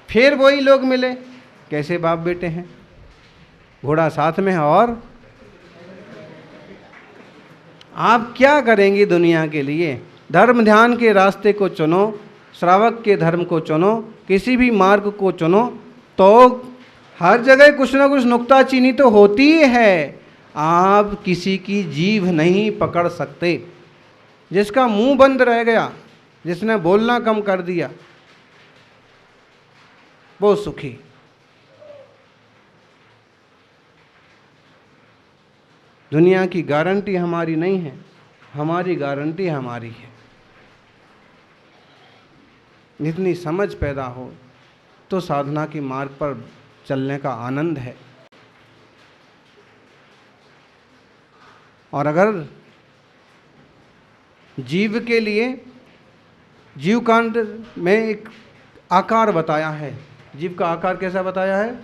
फिर वही लोग मिले, कैसे बाप बेटे हैं, घोड़ा साथ में है। और आप क्या करेंगी दुनिया के लिए? धर्म ध्यान के रास्ते को चुनो, श्रावक के धर्म को चुनो, किसी भी मार्ग को चुनो, तो हर जगह कुछ ना कुछ नुक्ताचीनी तो होती ही है। आप किसी की जीभ नहीं पकड़ सकते। जिसका मुंह बंद रह गया, जिसने बोलना कम कर दिया, वो सुखी। दुनिया की गारंटी हमारी नहीं है, हमारी गारंटी हमारी है। जितनी समझ पैदा हो तो साधना के मार्ग पर चलने का आनंद है। और अगर जीव के लिए, जीव कांड में एक आकार बताया है। जीव का आकार कैसा बताया है?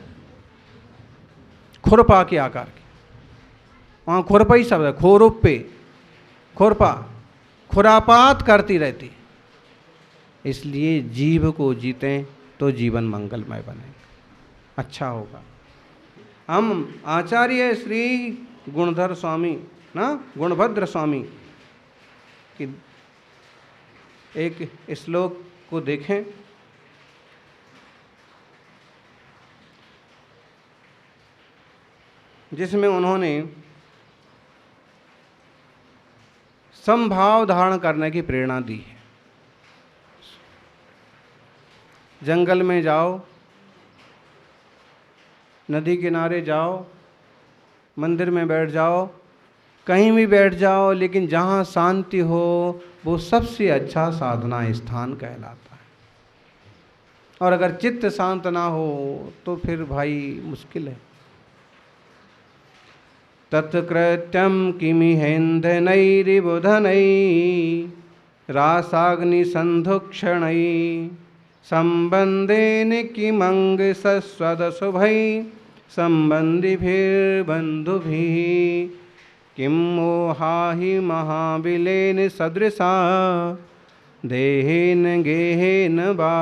खुरपा के आकार के। वहाँ खुरपा ही शब्द है, खोरुप पे, खुरपा, खुरापात करती रहती। इसलिए जीव को जीतें तो जीवन मंगलमय बने, अच्छा होगा। हम आचार्य श्री गुणधर स्वामी ना, गुणभद्र स्वामी की एक श्लोक को देखें। जिसमें उन्होंने समभाव धारण करने की प्रेरणा दी है। जंगल में जाओ, नदी किनारे जाओ, मंदिर में बैठ जाओ, कहीं भी बैठ जाओ, लेकिन जहाँ शांति हो वो सबसे अच्छा साधना स्थान कहलाता है। और अगर चित्त शांत ना हो तो फिर भाई मुश्किल है। तत्कृत्यं किमिहेन्द्रनैरिबुधनै रासाग्निसन्धुक्षणै सम्बन्धेन किमंग सस्वदशुभै सम्बन्धिभिर्बन्धुभिः किं मोहाहि महाबिलेन सदृशा देहेन गेहेन वा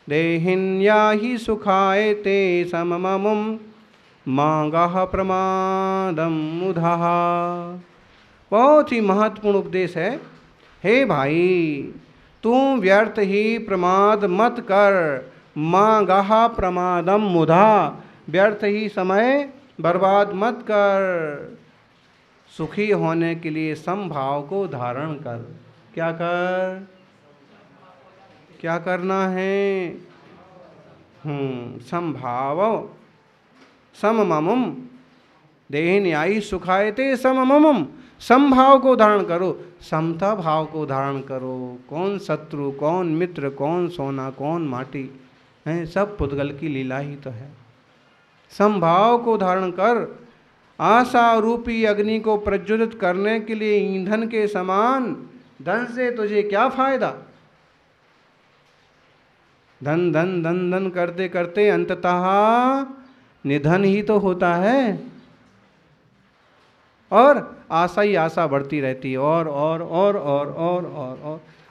देहिन्या हि सुखाय ते समममुं मांगाह प्रमादम मुधाः। बहुत ही महत्वपूर्ण उपदेश है। हे भाई, तू व्यर्थ ही प्रमाद मत कर। मांगाह प्रमादम मुधा, व्यर्थ ही समय बर्बाद मत कर। सुखी होने के लिए समभाव को धारण कर। क्या कर? क्या करना है? समभाव, समममुम देहिन्यायी सुखायते समममुम। समभाव को धारण करो, समता भाव को धारण करो। कौन शत्रु, कौन मित्र, कौन सोना, कौन माटी है, सब पुद्गल की लीला ही तो है। समभाव को धारण कर। आशा रूपी अग्नि को प्रज्वलित करने के लिए ईंधन के समान धन से तुझे क्या फायदा? धन धन धन धन करते करते अंततः निधन ही तो होता है। और आशा ही आशा बढ़ती रहती है,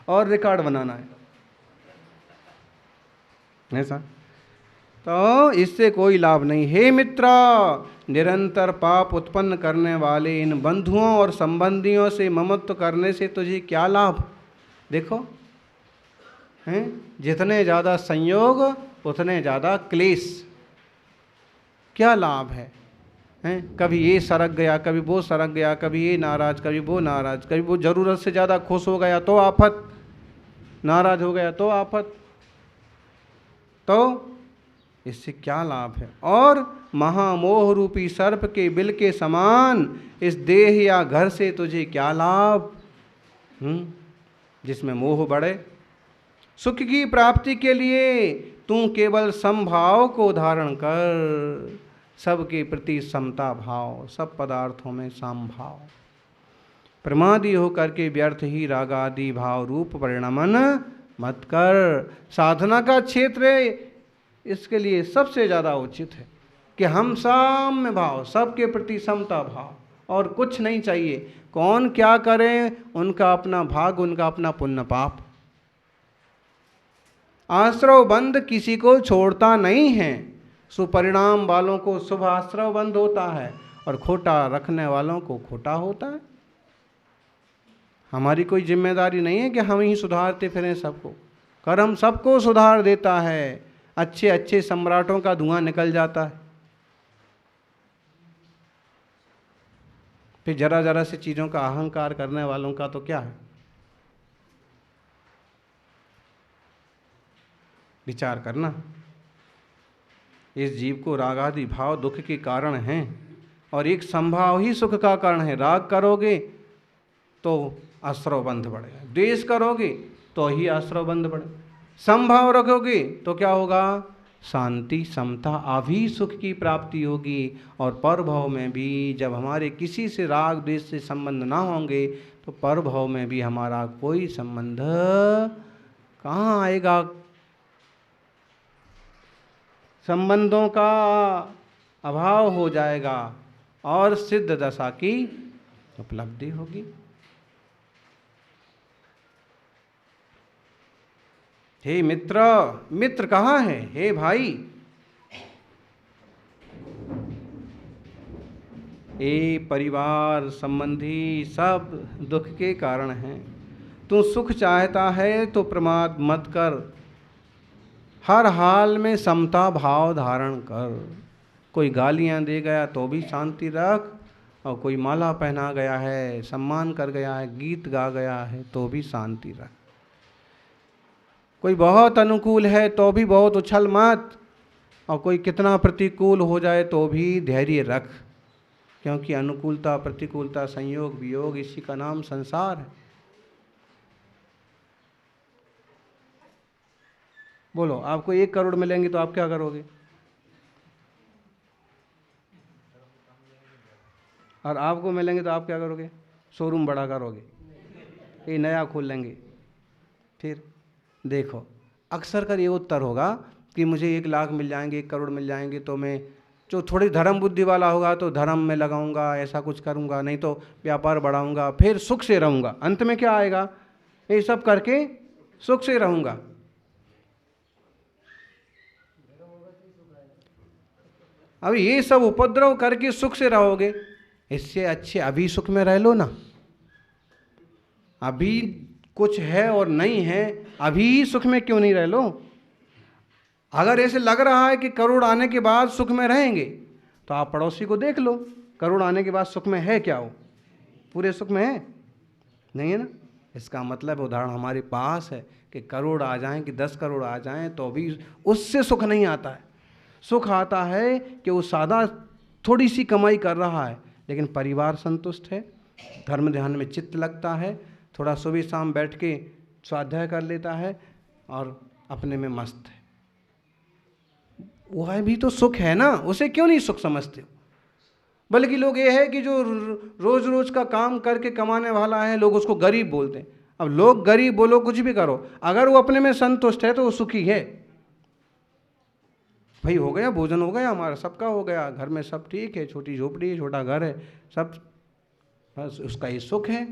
और रिकॉर्ड बनाना है ऐसा, तो इससे कोई लाभ नहीं। हे मित्रा, निरंतर पाप उत्पन्न करने वाले इन बंधुओं और संबंधियों से ममत्व करने से तुझे क्या लाभ? देखो हैं, जितने ज़्यादा संयोग उतने ज़्यादा क्लेश। क्या लाभ है? हैं, कभी ये सरक गया, कभी वो सरक गया, कभी ये नाराज, कभी वो नाराज, कभी वो ज़रूरत से ज़्यादा खुश हो गया तो आफत, नाराज हो गया तो आफत। तो इससे क्या लाभ है? और महामोह रूपी सर्प के बिल के समान इस देह या घर से तुझे क्या लाभ? जिसमें मोह बढ़े। सुख की प्राप्ति के लिए तू केवल समभाव को धारण कर। सबके प्रति समता भाव, सब पदार्थों में समभाव। प्रमादी होकर के व्यर्थ ही राग आदि भाव रूप परिणमन मत कर। साधना का क्षेत्र इसके लिए सबसे ज़्यादा उचित है कि हम साम्य भाव, सबके प्रति समता भाव, और कुछ नहीं चाहिए। कौन क्या करे, उनका अपना भाग, उनका अपना पुण्य पाप। आश्रव बंध किसी को छोड़ता नहीं है। सुपरिणाम वालों को शुभ आश्रव बंध होता है और खोटा रखने वालों को खोटा होता है। हमारी कोई जिम्मेदारी नहीं है कि हम ही सुधारते फिरें सबको। कर्म सबको सुधार देता है। अच्छे अच्छे सम्राटों का धुआं निकल जाता है। फिर जरा जरा से चीज़ों का अहंकार करने वालों का तो क्या है। विचार करना, इस जीव को राग आदि भाव दुख के कारण हैं और एक संभाव ही सुख का कारण है। राग करोगे तो आश्रव बंध बढ़ेगा, द्वेष करोगे तो ही आश्रव बंध बढ़ेगा, संभाव रखोगे तो क्या होगा, शांति समता अभी सुख की प्राप्ति होगी। और परभव में भी जब हमारे किसी से राग द्वेष से संबंध ना होंगे तो परभव में भी हमारा कोई संबंध कहाँ आएगा। संबंधों का अभाव हो जाएगा और सिद्ध दशा की उपलब्धि होगी। हे मित्र, मित्र कहाँ है, हे भाई, ये परिवार संबंधी सब दुख के कारण हैं। तू सुख चाहता है तो प्रमाद मत कर, हर हाल में समता भाव धारण कर। कोई गालियां दे गया तो भी शांति रख, और कोई माला पहना गया है, सम्मान कर गया है, गीत गा गया है तो भी शांति रख। कोई बहुत अनुकूल है तो भी बहुत उछल मत, और कोई कितना प्रतिकूल हो जाए तो भी धैर्य रख, क्योंकि अनुकूलता प्रतिकूलता संयोग वियोग इसी का नाम संसार है। बोलो, आपको 1 करोड़ मिलेंगे तो आप क्या करोगे? और आपको मिलेंगे तो आप क्या करोगे? शोरूम बड़ा करोगे, ये नया खोल लेंगे। फिर देखो, अक्सर कर ये उत्तर होगा कि मुझे 1 लाख मिल जाएंगे, 1 करोड़ मिल जाएंगे तो मैं, जो थोड़ी धर्म बुद्धि वाला होगा तो धर्म में लगाऊंगा, ऐसा कुछ करूंगा, नहीं तो व्यापार बढ़ाऊंगा, फिर सुख से रहूंगा। अंत में क्या आएगा? ये सब करके सुख से रहूंगा। अब ये सब उपद्रव करके सुख से रहोगे, इससे अच्छे अभी सुख में रह लो ना। अभी कुछ है और नहीं है, अभी सुख में क्यों नहीं रह लो? अगर ऐसे लग रहा है कि करोड़ आने के बाद सुख में रहेंगे तो आप पड़ोसी को देख लो, करोड़ आने के बाद सुख में है क्या? वो पूरे सुख में है? नहीं है ना। इसका मतलब उदाहरण हमारे पास है कि करोड़ आ जाएं कि 10 करोड़ आ जाएं तो भी उससे सुख नहीं आता है। सुख आता है कि वो सादा थोड़ी सी कमाई कर रहा है लेकिन परिवार संतुष्ट है, धर्म ध्यान में चित्त लगता है, थोड़ा सुबह शाम बैठ के स्वाध्याय कर लेता है और अपने में मस्त है। वह भी तो सुख है ना, उसे क्यों नहीं सुख समझते हो? बल्कि लोग ये है कि जो रोज रोज का काम करके कमाने वाला है, लोग उसको गरीब बोलते हैं। अब लोग गरीब बोलो, कुछ भी करो, अगर वो अपने में संतुष्ट है तो वो सुखी है। भाई हो गया, भोजन हो गया, हमारा सबका हो गया, घर में सब ठीक है, छोटी झोपड़ी है, छोटा घर है, सब, बस उसका ये सुख है।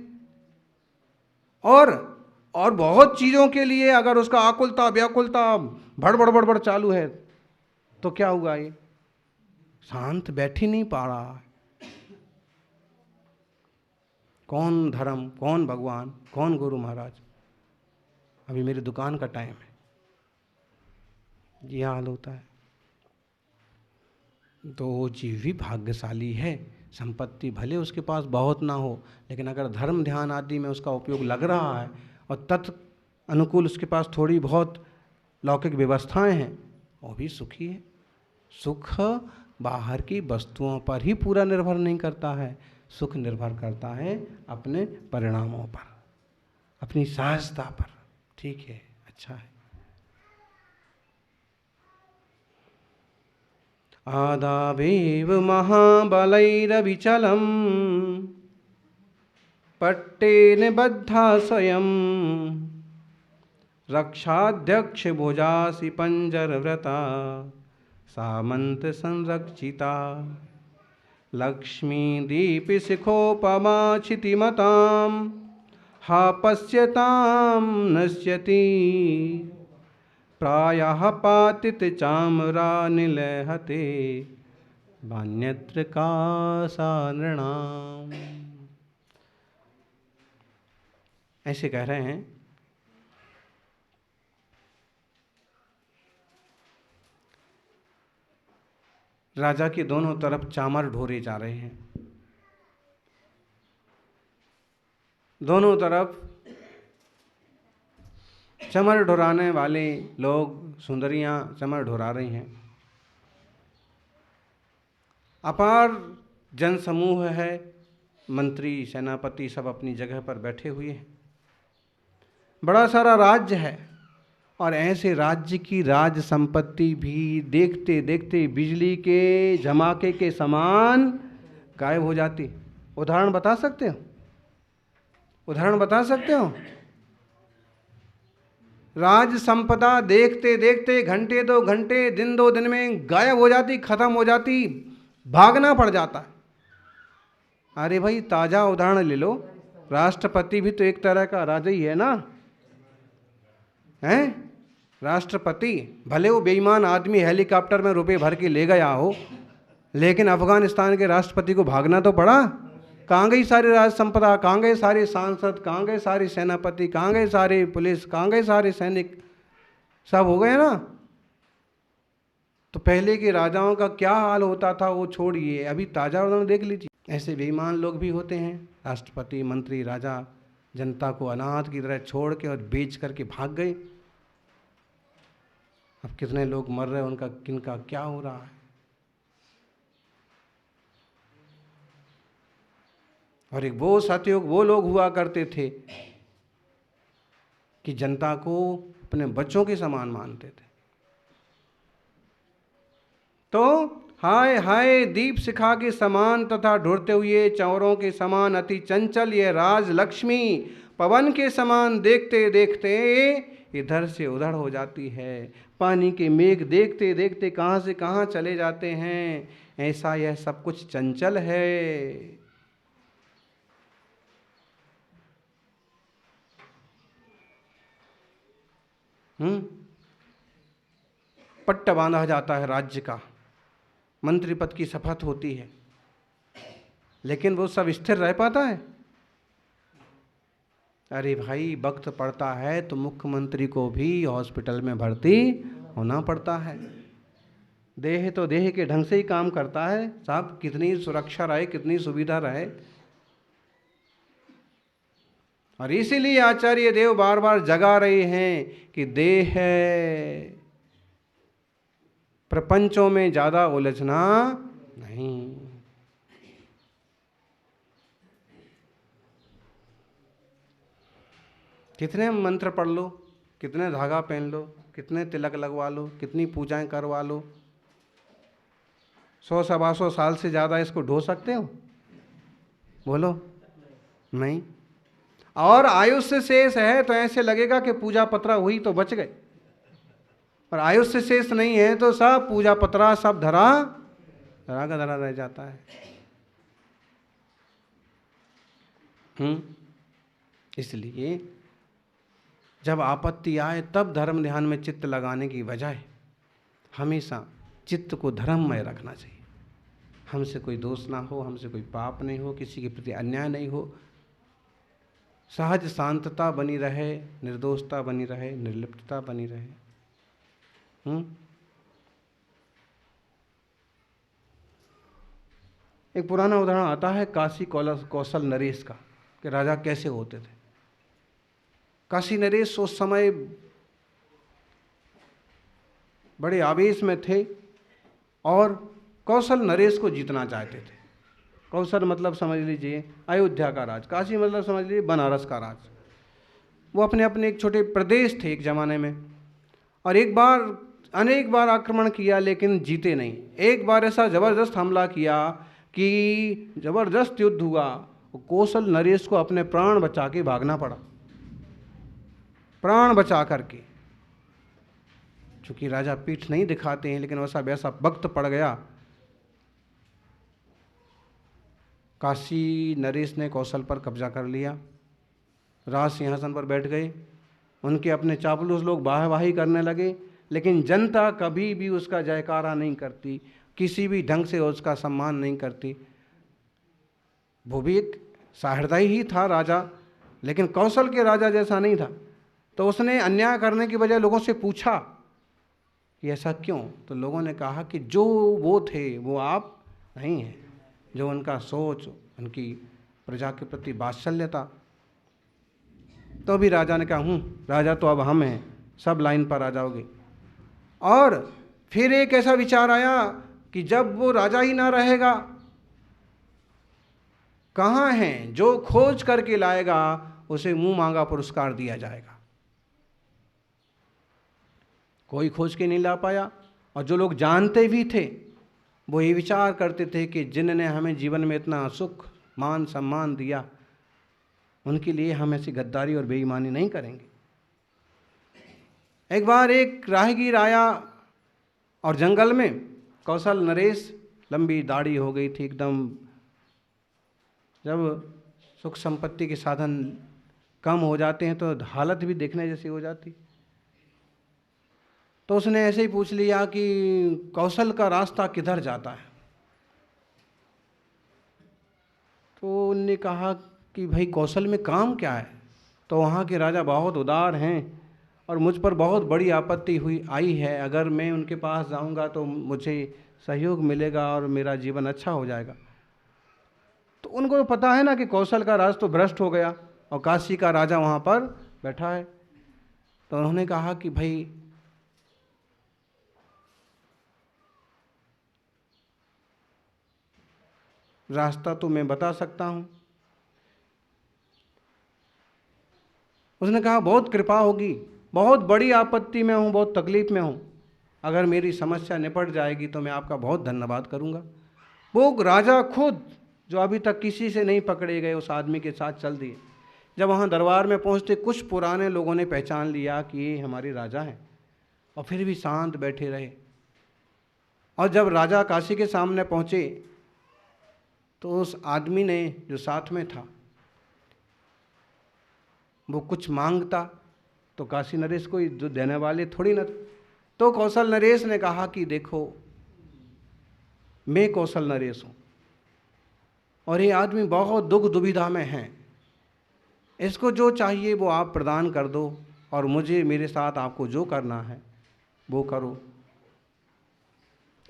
और बहुत चीज़ों के लिए अगर उसका आकुलता व्याकुलता भड़बड़ बड़बड़ चालू है तो क्या हुआ? ये शांत बैठ ही नहीं पा रहा है। कौन धर्म, कौन भगवान, कौन गुरु महाराज? अभी मेरी दुकान का टाइम है, ये हाल होता है। तो वो जीव भी भाग्यशाली है। संपत्ति भले उसके पास बहुत ना हो, लेकिन अगर धर्म ध्यान आदि में उसका उपयोग लग रहा है और तत् अनुकूल उसके पास थोड़ी बहुत लौकिक व्यवस्थाएं हैं, वो भी सुखी है। सुख बाहर की वस्तुओं पर ही पूरा निर्भर नहीं करता है, सुख निर्भर करता है अपने परिणामों पर, अपनी सहजता पर। ठीक है, अच्छा है। आदावेव महाबलैरविचलम् पट्टेन बद्धा स्वयं रक्षाध्यक्ष भुजासि पंजरव्रता सामंत संरक्षिता लक्ष्मी दीप शिखोपमा क्षितिमतां हा पश्यतां नश्यति प्रायः पातित चामरा निलहते वान्यत्र का नृणाम। ऐसे कह रहे हैं। राजा के दोनों तरफ चामर ढोरे जा रहे हैं, दोनों तरफ चमर ढोराने वाले लोग, सुंदरियां चमर ढोरा रही हैं। अपार जनसमूह है, मंत्री सेनापति सब अपनी जगह पर बैठे हुए हैं। बड़ा सारा राज्य है और ऐसे राज्य की राज संपत्ति भी देखते देखते बिजली के झमाके के समान गायब हो जाती। उदाहरण बता सकते हो? उदाहरण बता सकते हो? राज संपदा देखते देखते घंटे दो घंटे, दिन दो दिन में गायब हो जाती, खत्म हो जाती, भागना पड़ जाता है। अरे भाई ताजा उदाहरण ले लो, राष्ट्रपति भी तो एक तरह का राजा ही है ना, हैं? राष्ट्रपति भले वो बेईमान आदमी हेलीकॉप्टर में रुपए भर के ले गया हो, लेकिन अफगानिस्तान के राष्ट्रपति को भागना तो पड़ा। कहाँ गई सारी राज संपदा, कहाँ गए सारे सांसद, कहाँ गए सारे सेनापति, कहाँ गए सारे पुलिस, कहाँ गए सारे सैनिक, सब हो गए ना। तो पहले के राजाओं का क्या हाल होता था वो छोड़िए, अभी ताजा उदाहरण देख लीजिए। ऐसे बेईमान लोग भी होते हैं, राष्ट्रपति, मंत्री, राजा जनता को अनाथ की तरह छोड़ के और बेच करके भाग गए। अब कितने लोग मर रहे हैं, उनका किनका क्या हो रहा है। और एक वो सतयुग वो लोग हुआ करते थे कि जनता को अपने बच्चों के समान मानते थे। तो हाय हाय दीप शिखा के समान तथा ढुरते हुए चौरों के समान अति चंचल ये राज लक्ष्मी पवन के समान देखते देखते इधर से उधर हो जाती है। पानी के मेघ देखते देखते कहाँ से कहाँ चले जाते हैं। ऐसा यह सब कुछ चंचल है। पट्टा बांधा जाता है राज्य का, मंत्री पद की शपथ होती है, लेकिन वो सब स्थिर रह पाता है? अरे भाई वक्त पड़ता है तो मुख्यमंत्री को भी हॉस्पिटल में भर्ती होना पड़ता है। देह तो देह के ढंग से ही काम करता है साहब, कितनी सुरक्षा रहे, कितनी सुविधा रहे। और इसीलिए आचार्य देव बार बार जगा रहे हैं कि देह प्रपंचों में ज्यादा उलझना नहीं। कितने मंत्र पढ़ लो, कितने धागा पहन लो, कितने तिलक लगवा लो, कितनी पूजाएं करवा लो, 100-125 साल से ज़्यादा इसको ढो सकते हो? बोलो नहीं। और आयुष्य शेष है तो ऐसे लगेगा कि पूजा पत्रा हुई तो बच गए, और आयुष्य शेष नहीं है तो सब पूजा पत्रा सब धरा का धरा रह जाता है। इसलिए जब आपत्ति आए तब धर्म ध्यान में चित्त लगाने की बजाय हमेशा चित्त को धर्ममय रखना चाहिए। हमसे कोई दोष ना हो, हमसे कोई पाप नहीं हो, किसी के प्रति अन्याय नहीं हो, सहज शांतता बनी रहे, निर्दोषता बनी रहे, निर्लिप्तता बनी रहे। एक पुराना उदाहरण आता है काशी कौशल नरेश का, कि राजा कैसे होते थे। काशी नरेश उस समय बड़े आवेश में थे और कौशल नरेश को जीतना चाहते थे। कौशल मतलब समझ लीजिए अयोध्या का राज, काशी मतलब समझ लीजिए बनारस का राज। वो अपने अपने एक छोटे प्रदेश थे एक ज़माने में, और अनेक बार आक्रमण किया लेकिन जीते नहीं। एक बार ऐसा ज़बरदस्त हमला किया कि ज़बरदस्त युद्ध हुआ, कौशल नरेश को अपने प्राण बचा के भागना पड़ा, प्राण बचा करके। चूँकि राजा पीठ नहीं दिखाते हैं, लेकिन वैसा वैसा वक्त पड़ गया काशी नरेश ने कौशल पर कब्जा कर लिया, राज सिंहासन पर बैठ गए। उनके अपने चापलूस लोग वाहवाही करने लगे, लेकिन जनता कभी भी उसका जयकारा नहीं करती, किसी भी ढंग से उसका सम्मान नहीं करती। वो भी एक सहृदय ही था राजा, लेकिन कौशल के राजा जैसा नहीं था। तो उसने अन्याय करने की बजाय लोगों से पूछा कि ऐसा क्यों? तो लोगों ने कहा कि जो वो थे वो आप नहीं हैं, जो उनका सोच, उनकी प्रजा के प्रति वात्सल्यता। तो अभी राजा ने कहा राजा तो अब हम हैं, सब लाइन पर आ जाओगे। और फिर एक ऐसा विचार आया कि जब वो राजा ही ना रहेगा, कहाँ हैं जो खोज करके लाएगा उसे मुंह मांगा पुरस्कार दिया जाएगा। कोई खोज के नहीं ला पाया, और जो लोग जानते भी थे वो ये विचार करते थे कि जिनने हमें जीवन में इतना सुख मान सम्मान दिया, उनके लिए हम ऐसी गद्दारी और बेईमानी नहीं करेंगे। एक बार एक राहगीर आया और जंगल में कौशल नरेश, लंबी दाढ़ी हो गई थी एकदम। जब सुख संपत्ति के साधन कम हो जाते हैं तो हालत भी देखने जैसी हो जाती। तो उसने ऐसे ही पूछ लिया कि कौशल का रास्ता किधर जाता है? तो उनने कहा कि भाई कौशल में काम क्या है? तो वहाँ के राजा बहुत उदार हैं और मुझ पर बहुत बड़ी आपत्ति आई है, अगर मैं उनके पास जाऊँगा तो मुझे सहयोग मिलेगा और मेरा जीवन अच्छा हो जाएगा। तो उनको पता है ना कि कौशल का राज तो भ्रष्ट हो गया और काशी का राजा वहाँ पर बैठा है। तो उन्होंने कहा कि भाई रास्ता तो मैं बता सकता हूँ। उसने कहा बहुत कृपा होगी, बहुत बड़ी आपत्ति में हूँ, बहुत तकलीफ में हूँ, अगर मेरी समस्या निपट जाएगी तो मैं आपका बहुत धन्यवाद करूँगा। वो राजा खुद, जो अभी तक किसी से नहीं पकड़े गए, उस आदमी के साथ चल दिए। जब वहाँ दरबार में पहुँचते कुछ पुराने लोगों ने पहचान लिया कि ये हमारे राजा हैं, और फिर भी शांत बैठे रहे। और जब राजा काशी के सामने पहुँचे तो उस आदमी ने जो साथ में था वो कुछ मांगता तो काशी नरेश को जो देने वाले थोड़ी न। तो कौशल नरेश ने कहा कि देखो मैं कौशल नरेश हूँ और ये आदमी बहुत दुख दुविधा में है, इसको जो चाहिए वो आप प्रदान कर दो और मुझे मेरे साथ आपको जो करना है वो करो।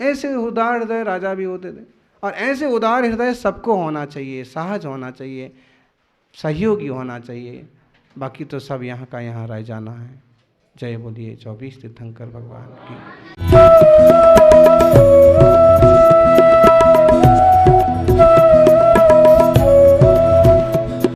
ऐसे उदार हृदय राजा भी होते थे, और ऐसे उदार हृदय सबको होना चाहिए, सहज होना चाहिए, सहयोगी होना चाहिए। बाकी तो सब यहाँ का यहाँ रह जाना है। जय बोलिए 24 तीर्थंकर भगवान की।